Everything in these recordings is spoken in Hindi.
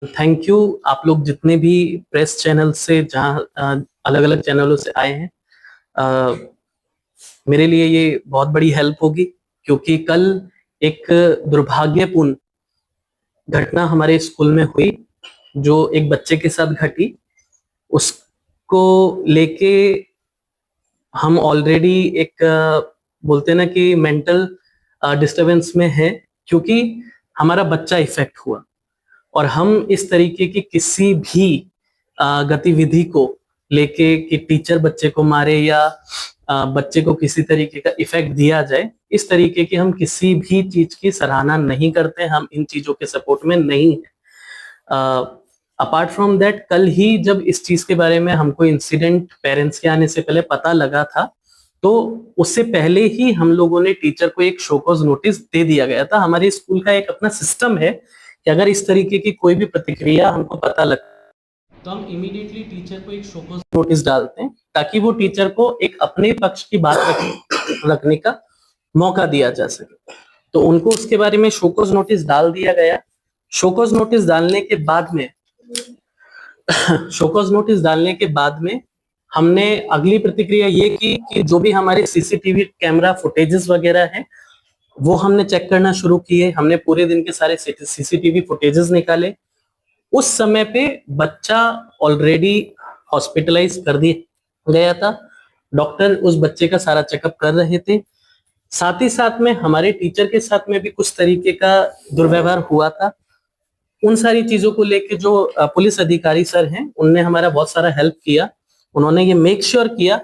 Thank you. आप लोग जितने भी प्रेस चैनल से जहाँ अलग अलग चैनलों से आए हैं, अ, मेरे लिए ये बहुत बड़ी हेल्प होगी, क्योंकि कल एक दुर्भाग्यपूर्ण घटना हमारे स्कूल में हुई जो एक बच्चे के साथ घटी। उसको लेके हम ऑलरेडी एक बोलते हैं ना कि मेंटल डिस्टरबेंस में है, क्योंकि हमारा बच्चा इफेक्ट हुआ और हम इस तरीके की किसी भी गतिविधि को लेके कि टीचर बच्चे को मारे या बच्चे को किसी तरीके का इफेक्ट दिया जाए, इस तरीके की हम किसी भी चीज की सराहना नहीं करते। हम इन चीजों के सपोर्ट में नहीं है। अपार्ट फ्रॉम दैट, कल ही जब इस चीज के बारे में हमको इंसिडेंट पेरेंट्स के आने से पहले पता लगा था, तो उससे पहले ही हम लोगों ने टीचर को एक शोकॉज नोटिस दे दिया गया था। हमारे स्कूल का एक अपना सिस्टम है कि अगर इस तरीके की कोई भी प्रतिक्रिया हमको पता लगता तो हम इमीडिएटली टीचर को एक शोकॉज नोटिस डालते हैं, ताकि वो टीचर को एक अपने पक्ष की बात रखने का मौका दिया जा सके। तो उनको उसके बारे में शोकॉज नोटिस डाल दिया गया। शोकॉज नोटिस डालने के बाद में शोकॉज नोटिस डालने के बाद में हमने अगली प्रतिक्रिया ये की कि जो भी हमारे सीसीटीवी कैमरा फुटेजेस वगैरह हैं वो हमने चेक करना शुरू किए। हमने पूरे दिन के सारे सीसीटीवी फुटेजेस निकाले। उस समय पे बच्चा ऑलरेडी हॉस्पिटलाइज कर दिया गया था। डॉक्टर उस बच्चे का सारा चेकअप कर रहे थे। साथ ही साथ में हमारे टीचर के साथ में भी कुछ तरीके का दुर्व्यवहार हुआ था। उन सारी चीजों को लेके जो पुलिस अधिकारी सर हैं उनने हमारा बहुत सारा हेल्प किया। उन्होंने ये मेक श्योर किया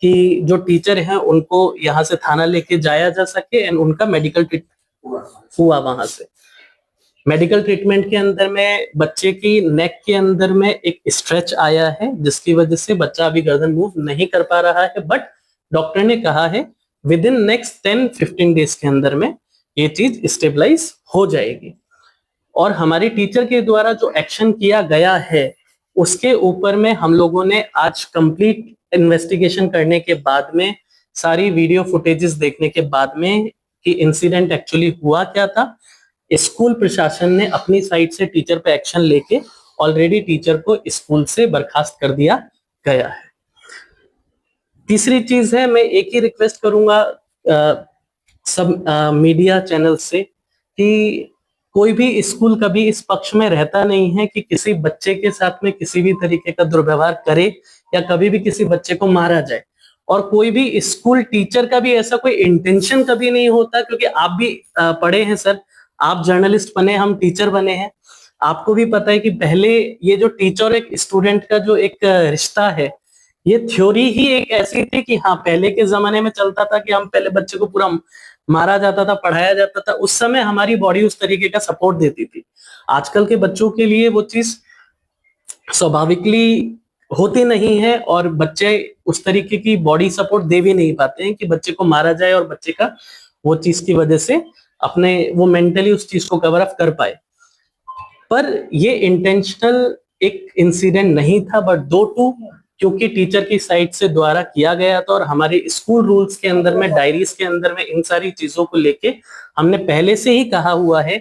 कि जो टीचर हैं उनको यहाँ से थाना लेके जाया जा सके एंड उनका मेडिकल ट्रीटमेंट हुआ। वहां से मेडिकल ट्रीटमेंट के अंदर में बच्चे की नेक के अंदर में एक स्ट्रेच आया है, जिसकी वजह से बच्चा अभी गर्दन मूव नहीं कर पा रहा है। बट डॉक्टर ने कहा है विद इन नेक्स्ट 10-15 डेज के अंदर में ये चीज स्टेबलाइज हो जाएगी। और हमारे टीचर के द्वारा जो एक्शन किया गया है उसके ऊपर में हम लोगों ने आज कंप्लीट इन्वेस्टिगेशन करने के बाद में, सारी वीडियो फुटेजेस देखने के बाद में कि इंसिडेंट एक्चुअली हुआ क्या था, स्कूल प्रशासन ने अपनी साइड से टीचर पे एक्शन लेके ऑलरेडी टीचर को स्कूल से बर्खास्त कर दिया गया है। तीसरी चीज है, मैं एक ही रिक्वेस्ट करूंगा सब मीडिया चैनल से कि कोई भी स्कूल कभी इस पक्ष में रहता नहीं है कि किसी बच्चे के साथ में किसी भी तरीके का दुर्व्यवहार करे या कभी भी किसी बच्चे को मारा जाए। और कोई भी स्कूल टीचर का भी ऐसा कोई इंटेंशन कभी नहीं होता, क्योंकि आप भी पढ़े हैं सर, आप जर्नलिस्ट बने, हम टीचर बने हैं। आपको भी पता है कि पहले ये जो टीचर और एक स्टूडेंट का जो एक रिश्ता है, ये थ्योरी ही एक ऐसी थी कि हाँ पहले के जमाने में चलता था कि हम पहले बच्चे को पूरा मारा जाता था, पढ़ाया जाता था, उस समय हमारी बॉडी उस तरीके का सपोर्ट देती थी। आजकल के बच्चों के लिए वो चीज स्वाभाविकली होती नहीं है और बच्चे उस तरीके की बॉडी सपोर्ट दे भी नहीं पाते हैं कि बच्चे को मारा जाए और बच्चे का वो चीज की वजह से अपने वो मेंटली उस चीज को कवर अप कर पाए। पर ये इंटेंशनल एक इंसिडेंट नहीं था, बट दो टू क्योंकि टीचर की साइड से द्वारा किया गया था और हमारे स्कूल रूल्स के अंदर में, डायरीज के अंदर में इन सारी चीजों को लेके हमने पहले से ही कहा हुआ है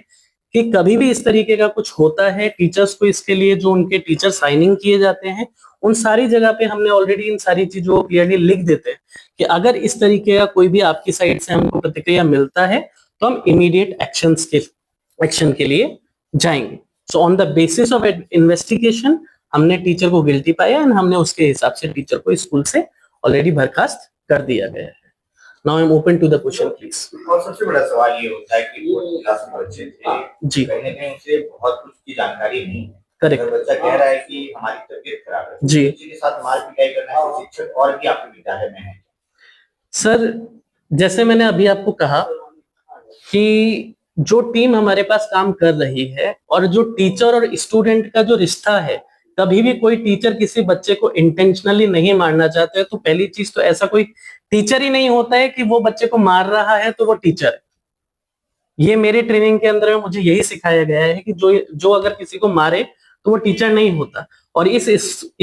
कि कभी भी इस तरीके का कुछ होता है टीचर्स को, इसके लिए जो उनके टीचर साइनिंग किए जाते हैं उन सारी जगह पे हमने ऑलरेडी इन सारी चीजों को क्लियरली लिख देते हैं कि अगर इस तरीके का कोई भी आपकी साइड से हमको प्रतिक्रिया मिलता है तो हम इमीडिएट एक्शन के लिए जाएंगे। So on the basis of investigation हमने टीचर को गिल्टी पाया एंड हमने उसके हिसाब से टीचर को स्कूल से ऑलरेडी बर्खास्त कर दिया गया है। Now I am open to the question please. और सबसे बड़ा सवाल ये होता है कि वो क्लास में बच्चे थे जी, कहीं ना कहीं उसे बहुत कुछ की जानकारी नहीं है। करेक्ट। अगर बच्चा कह रहा है कि हमारी तबीयत खराब है, जी, बच्चे के साथ मार पिटाई करना है, शिक्षक और भी आपके विद्यालय में है। सर जैसे मैंने अभी आपको कहा कि जो टीम हमारे पास काम कर रही है और जो टीचर और स्टूडेंट का जो रिश्ता है, कभी भी कोई टीचर किसी बच्चे को इंटेंशनली नहीं मारना चाहते। तो पहली चीज तो ऐसा कोई टीचर ही नहीं होता है कि वो बच्चे को मार रहा है तो वो टीचर है। ये मेरे ट्रेनिंग के अंदर में मुझे यही सिखाया गया है कि जो अगर किसी को मारे तो वो टीचर नहीं होता। और इस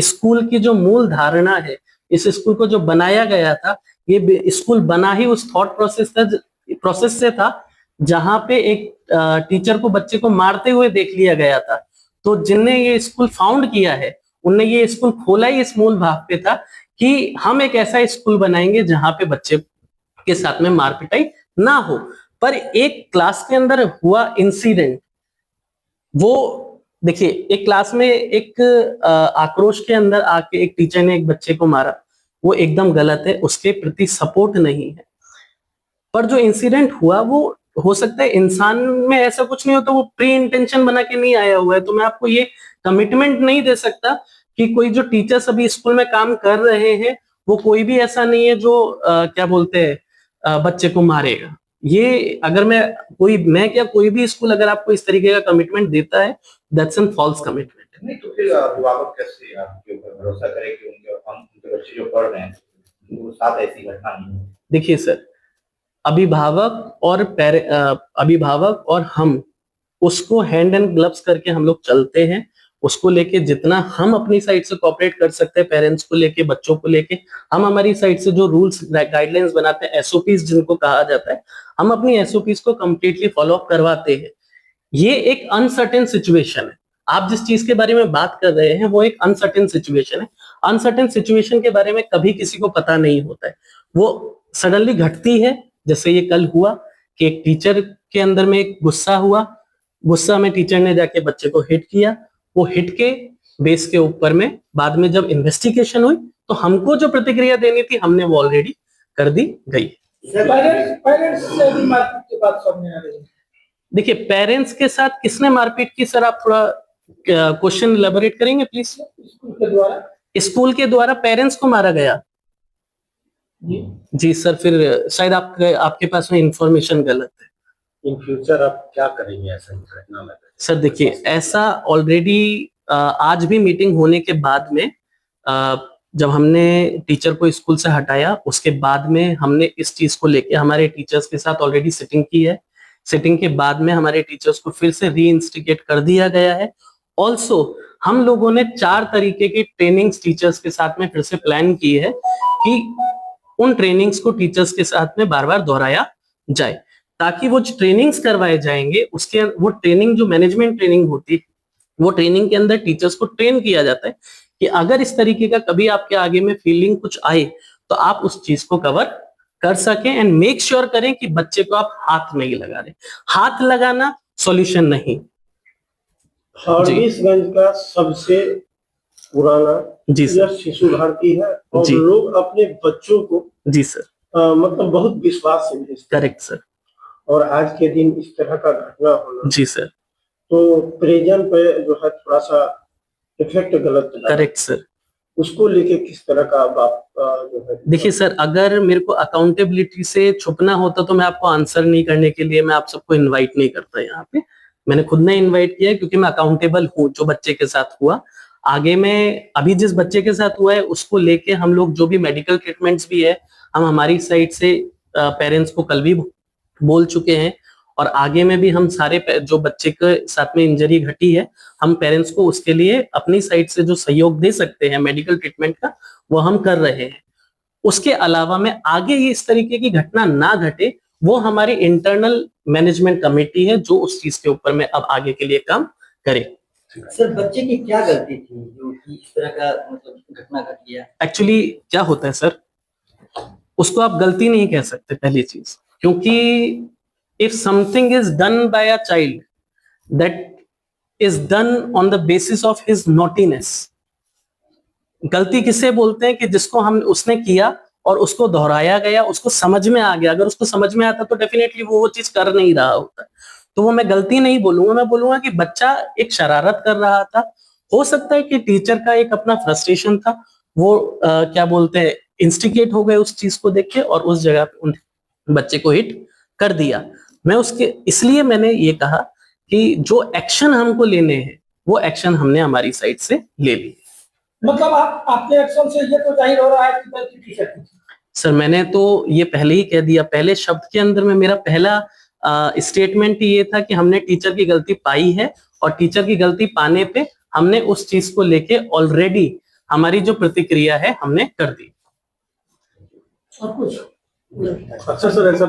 स्कूल की जो मूल धारणा है, इस स्कूल को जो बनाया गया था, ये स्कूल बना ही उस थॉट प्रोसेस से था जहां पे एक टीचर को बच्चे को मारते हुए देख लिया गया था। तो जिनने ये स्कूल फाउंड किया है उनने ये स्कूल खोला ही इस मूल भाव पे था कि हम एक ऐसा स्कूल बनाएंगे जहां पे बच्चे के साथ में मार पिटाई ना हो। पर एक क्लास के अंदर हुआ इंसिडेंट, वो देखिए एक क्लास में एक आक्रोश के अंदर आके एक टीचर ने एक बच्चे को मारा, वो एकदम गलत है, उसके प्रति सपोर्ट नहीं है। पर जो इंसिडेंट हुआ वो हो सकता है इंसान में ऐसा कुछ नहीं होता, वो प्री इंटेंशन बना के नहीं आया हुआ है। तो मैं आपको ये कमिटमेंट नहीं दे सकता कि कोई जो टीचर्स अभी स्कूल में काम कर रहे हैं वो कोई भी ऐसा नहीं है जो क्या बोलते हैं बच्चे को मारेगा। ये अगर मैं क्या कोई भी स्कूल अगर आपको इस तरीके का कमिटमेंट देता है, दैट्स एन फॉल्स कमिटमेंट। नहीं तो फिर अभिभावक कैसे आपके ऊपर भरोसा करे कि उनके बच्चे जो पढ़ रहे हैं उनके साथ ऐसी घटना नहीं हो? देखिए सर, अभिभावक और हम उसको हैंड एंड ग्लव्स करके हम लोग चलते हैं। उसको लेके जितना हम अपनी साइड से कोऑपरेट कर सकते हैं, पेरेंट्स को लेके, बच्चों को लेके, हम हमारी साइड से जो रूल्स गाइडलाइंस बनाते हैं, एसओपीज जिनको कहा जाता है, हम अपनी एसओपीज को कंप्लीटली फॉलो अप करवाते हैं। ये एक अनसर्टेन सिचुएशन है। आप जिस चीज के बारे में बात कर रहे हैं वो एक अनसर्टेन सिचुएशन है। अनसर्टेन सिचुएशन के बारे में कभी किसी को पता नहीं होता है, वो सडनली घटती है। जैसे ये कल हुआ कि एक टीचर के अंदर में एक गुस्सा हुआ, गुस्सा में टीचर ने जाके बच्चे को हिट किया। वो हिट के बेस के ऊपर में बाद में जब इन्वेस्टिगेशन हुई तो हमको जो प्रतिक्रिया देनी थी हमने वो ऑलरेडी कर दी गई। देखिए पेरेंट्स के साथ किसने मारपीट की, सर आप थोड़ा क्वेश्चन इलेबोरेट करेंगे प्लीज। स्कूल के द्वारा पेरेंट्स को मारा गया जी सर, फिर शायद आपके पास में इंफॉर्मेशन गलत है। इन फ्यूचर आप क्या करेंगे ऐसा घटना में? सर देखिए ऐसा ऑलरेडी आज भी मीटिंग होने के बाद में जब हमने टीचर को स्कूल से हटाया उसके बाद में हमने इस चीज को लेके हमारे टीचर्स के साथ ऑलरेडी सिटिंग की है। सिटिंग के बाद में हमारे टीचर्स को फिर से रीइंस्टिगेट कर दिया गया है। ऑल्सो हम लोगों ने 4 तरीके की ट्रेनिंग्स टीचर्स के साथ में फिर से प्लान की है कि उन ट्रेनिंग्स को टीचर्स के साथ में बार बार दोहराया जाए, ताकि वो ट्रेनिंग्स करवाए जाएंगे उसके वो ट्रेनिंग जो मैनेजमेंट ट्रेनिंग होती है वो ट्रेनिंग के अंदर टीचर्स को ट्रेन किया जाता है कि अगर इस तरीके का कभी आपके आगे में फीलिंग कुछ आए तो आप उस चीज को कवर कर सकें एंड मेक श्योर करें कि बच्चे को आप हाथ नहीं लगा रहे। हाथ लगाना सॉल्यूशन नहीं। फारबिसगंज का सबसे पुराना जी सर शिशु भारती है और लोग अपने बच्चों को जी सर मतलब बहुत विश्वास से भेजते। Correct sir. और आज के दिन इस तरह का घटना होना जी सर तो प्रेजेंट पे जो है थोड़ा सा इफेक्ट गलत। Correct sir. उसको लेके किस तरह का आप जो है? देखिए सर, अगर मेरे को अकाउंटेबिलिटी से छुपना होता तो मैं आपको आंसर नहीं करने के लिए मैं आप सबको इनवाइट नहीं करता यहाँ पे। मैंने खुद ने इनवाइट किया है क्योंकि मैं अकाउंटेबल हूँ जो बच्चे के साथ हुआ। आगे में अभी जिस बच्चे के साथ हुआ है उसको लेके हम लोग जो भी मेडिकल ट्रीटमेंट्स भी है हम हमारी साइड से पेरेंट्स को कल भी बोल चुके हैं और आगे में भी हम सारे जो बच्चे के साथ में इंजरी घटी है हम पेरेंट्स को उसके लिए अपनी साइड से जो सहयोग दे सकते हैं मेडिकल ट्रीटमेंट का वो हम कर रहे हैं। उसके अलावा में आगे ये इस तरीके की घटना ना घटे वो हमारी इंटरनल मैनेजमेंट कमेटी है जो उस चीज के ऊपर में अब आगे के लिए काम करे। सर बच्चे की क्या गलती थी जो इस तरह का मतलब घटना घट गया? एक्चुअली क्या होता है सर, उसको आप गलती नहीं कह सकते पहली चीज, क्योंकि if something is done by a child that is done on the basis of his naughtiness, गलती किसे बोलते हैं कि जिसको हम उसने किया और उसको दोहराया गया, उसको समझ में आ गया। अगर उसको समझ में आता तो डेफिनेटली वो चीज कर नहीं रहा होता, तो वो मैं गलती नहीं बोलूंगा। मैं बोलूंगा कि बच्चा एक शरारत कर रहा था, हो सकता है कि टीचर का एक अपना फ्रस्ट्रेशन था, वो क्या बोलते हैं इंस्टिगेट हो गए उस चीज को देख के और उस जगह पे उन बच्चे को हिट कर दिया। मैं उसके इसलिए मैंने ये कहा कि जो एक्शन हमको लेने हैं वो एक्शन हमने हमारी साइड से ले लिए। मतलब आपके एक्शन से ये तो जाहिर हो रहा है कि गलती टीचर की थी। सर मैंने तो ये पहले ही कह दिया, पहले शब्द के अंदर में मेरा पहला स्टेटमेंट ये था कि हमने टीचर की गलती पाई है और टीचर की गलती पाने पे हमने उस चीज को लेके ऑलरेडी हमारी जो प्रतिक्रिया है हमने कर दी। और कुछ अच्छा सर ऐसा